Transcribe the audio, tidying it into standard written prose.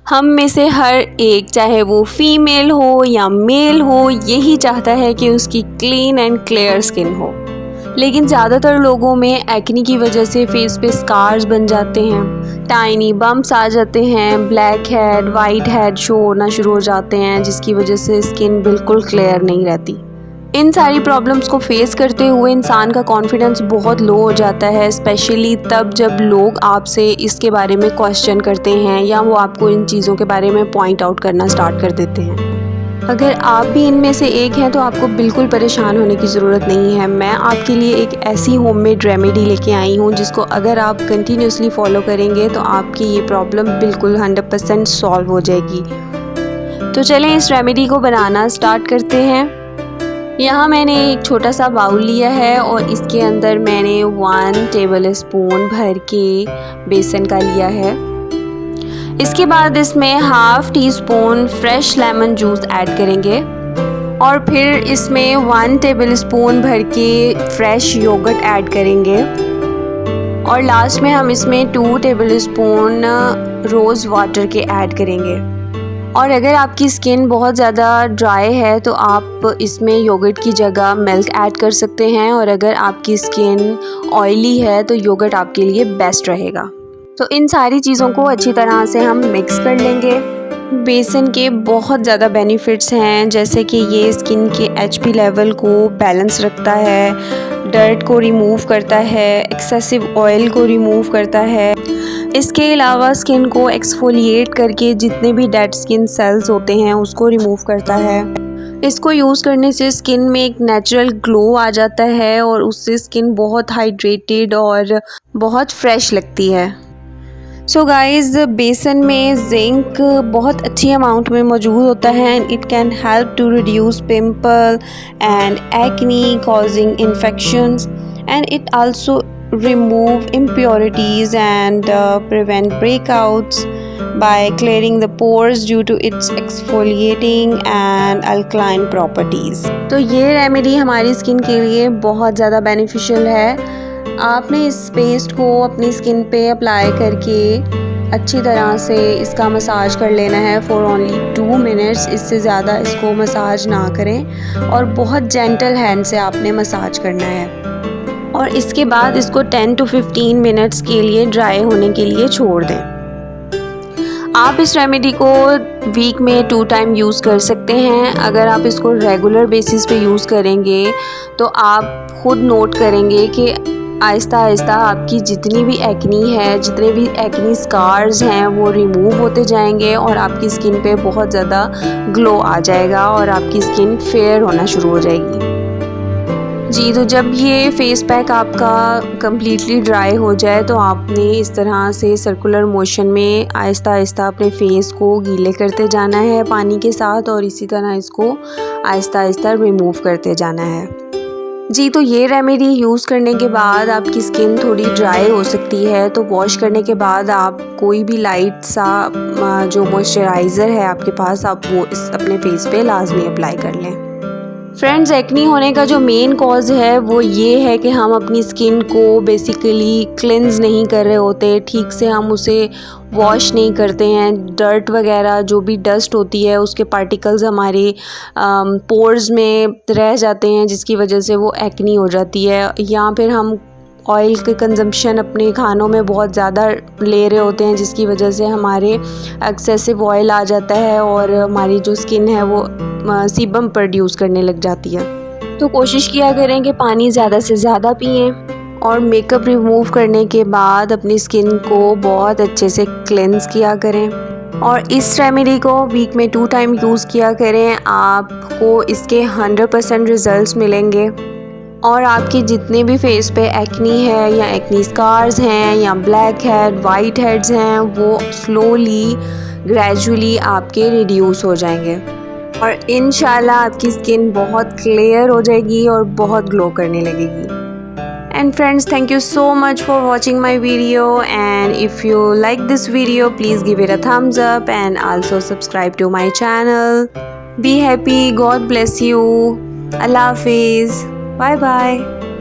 हम में से हर एक, चाहे वो फीमेल हो या मेल हो, यही चाहता है कि उसकी क्लीन एंड क्लियर स्किन हो। लेकिन ज़्यादातर लोगों में एक्ने की वजह से फेस पे स्कार्स बन जाते हैं, टाइनी बम्प्स आ जाते हैं, black head white head show होना शुरू हो जाते हैं, जिसकी वजह से स्किन बिल्कुल क्लियर नहीं रहती। इन सारी प्रॉब्लम्स को फेस करते हुए इंसान का कॉन्फिडेंस बहुत लो हो जाता है, स्पेशली तब जब लोग आपसे इसके बारे में क्वेश्चन करते हैं या वो आपको इन चीज़ों के बारे में पॉइंट आउट करना स्टार्ट कर देते हैं। अगर आप भी इनमें से एक हैं तो आपको बिल्कुल परेशान होने की ज़रूरत नहीं है। मैं आपके लिए एक ऐसी होममेड रेमेडी लेके आई हूँ जिसको अगर आप कंटिन्यूसली फॉलो करेंगे तो आपकी ये प्रॉब्लम बिल्कुल 100% सॉल्व हो जाएगी। तो चलें इस रेमेडी को बनाना स्टार्ट करते हैं। यहाँ मैंने एक छोटा सा बाउल लिया है और इसके अंदर मैंने 1 टेबल स्पून भर के बेसन का लिया है। इसके बाद इसमें half tea spoon fresh lemon juice add करेंगे और फिर इसमें 1 टेबल स्पून भर के फ्रेश योगर्ट ऐड करेंगे और लास्ट में हम इसमें 2 टेबल स्पून रोज़ वाटर के ऐड करेंगे। और अगर आपकी स्किन बहुत ज़्यादा ड्राई है तो आप इसमें योगर्ट की जगह मिल्क ऐड कर सकते हैं, और अगर आपकी स्किन ऑयली है तो योगर्ट आपके लिए बेस्ट रहेगा। तो इन सारी चीज़ों को अच्छी तरह से हम मिक्स कर लेंगे। बेसन के बहुत ज़्यादा बेनिफिट्स हैं, जैसे कि ये स्किन के एचपी लेवल को बैलेंस रखता है, डर्ट को रिमूव करता है, एक्सेसिव ऑयल को रिमूव करता है। इसके अलावा स्किन को एक्सफोलिएट करके जितने भी डेड स्किन सेल्स होते हैं उसको रिमूव करता है। इसको यूज़ करने से स्किन में एक नेचुरल ग्लो आ जाता है और उससे स्किन बहुत हाइड्रेटेड और बहुत फ्रेश लगती है। सो गाइज़, बेसन में जिंक बहुत अच्छी अमाउंट में मौजूद होता है and it can help to reduce pimple and acne causing infections, and it also remove impurities and prevent breakouts by clearing the pores due to its exfoliating and alkaline properties। तो ये remedy हमारी skin के लिए बहुत ज़्यादा beneficial है। आपने इस पेस्ट को अपनी स्किन पे अप्लाई करके अच्छी तरह से इसका मसाज कर लेना है फॉर ओनली 2 मिनट्स। इससे ज़्यादा इसको मसाज ना करें और बहुत जेंटल हैंड से आपने मसाज करना है, और इसके बाद इसको 10 to 15 मिनट्स के लिए ड्राई होने के लिए छोड़ दें। आप इस रेमेडी को वीक में 2 टाइम यूज़ कर सकते हैं। अगर आप इसको रेगुलर बेसिस पे यूज़ करेंगे तो आप खुद नोट करेंगे कि आहिस्ता आहिस्ता आपकी जितनी भी एक्नी है, जितने भी एक्नी स्कार्स हैं वो रिमूव होते जाएंगे और आपकी स्किन पे बहुत ज़्यादा ग्लो आ जाएगा और आपकी स्किन फेयर होना शुरू हो जाएगी। जी, तो जब ये फेस पैक आपका कम्प्लीटली ड्राई हो जाए तो आपने इस तरह से सर्कुलर मोशन में आहिस्ता आहिस्ता अपने फेस को गीले करते जाना है पानी के साथ, और इसी तरह इसको आहिस्ता आहिस्ता रिमूव करते जाना है। जी, तो ये रेमेडी यूज़ करने के बाद आपकी स्किन थोड़ी ड्राई हो सकती है, तो वॉश करने के बाद आप कोई भी लाइट सा जो मॉइस्चराइज़र है आपके पास, आप वो इस अपने फेस पे लाजमी अप्लाई कर लें। फ्रेंड्स, एक्नी होने का जो मेन कॉज है वो ये है कि हम अपनी स्किन को बेसिकली क्लेंज नहीं कर रहे होते, ठीक से हम उसे वॉश नहीं करते हैं। डर्ट वगैरह जो भी डस्ट होती है उसके पार्टिकल्स हमारे पोर्स में रह जाते हैं, जिसकी वजह से वो एक्नी हो जाती है। या फिर हम ऑयल के कंजम्पशन अपने खानों में बहुत ज़्यादा ले रहे होते हैं, जिसकी वजह से हमारे एक्सेसिव ऑयल आ जाता है और हमारी जो स्किन है वो सीबम प्रोड्यूस करने लग जाती है। तो कोशिश किया करें कि पानी ज़्यादा से ज़्यादा पिएं और मेकअप रिमूव करने के बाद अपनी स्किन को बहुत अच्छे से क्लेंस किया करें, और इस रेमेडी को वीक में 2 टाइम यूज़ किया करें। आपको इसके 100% रिज़ल्ट्स मिलेंगे और आपकी जितने भी फेस पे एक्नी है या एक्नी स्कार्स हैं या ब्लैक हेड वाइट हेड्स हैं वो स्लोली ग्रेजुअली आपके रिड्यूस हो जाएंगे और इंशाल्लाह आपकी स्किन बहुत क्लियर हो जाएगी और बहुत ग्लो करने लगेगी। And friends, thank you so much for watching my video, and if you like this video please give it a thumbs up and also subscribe to my channel. Be happy, God bless you. Allah Hafiz. Bye bye.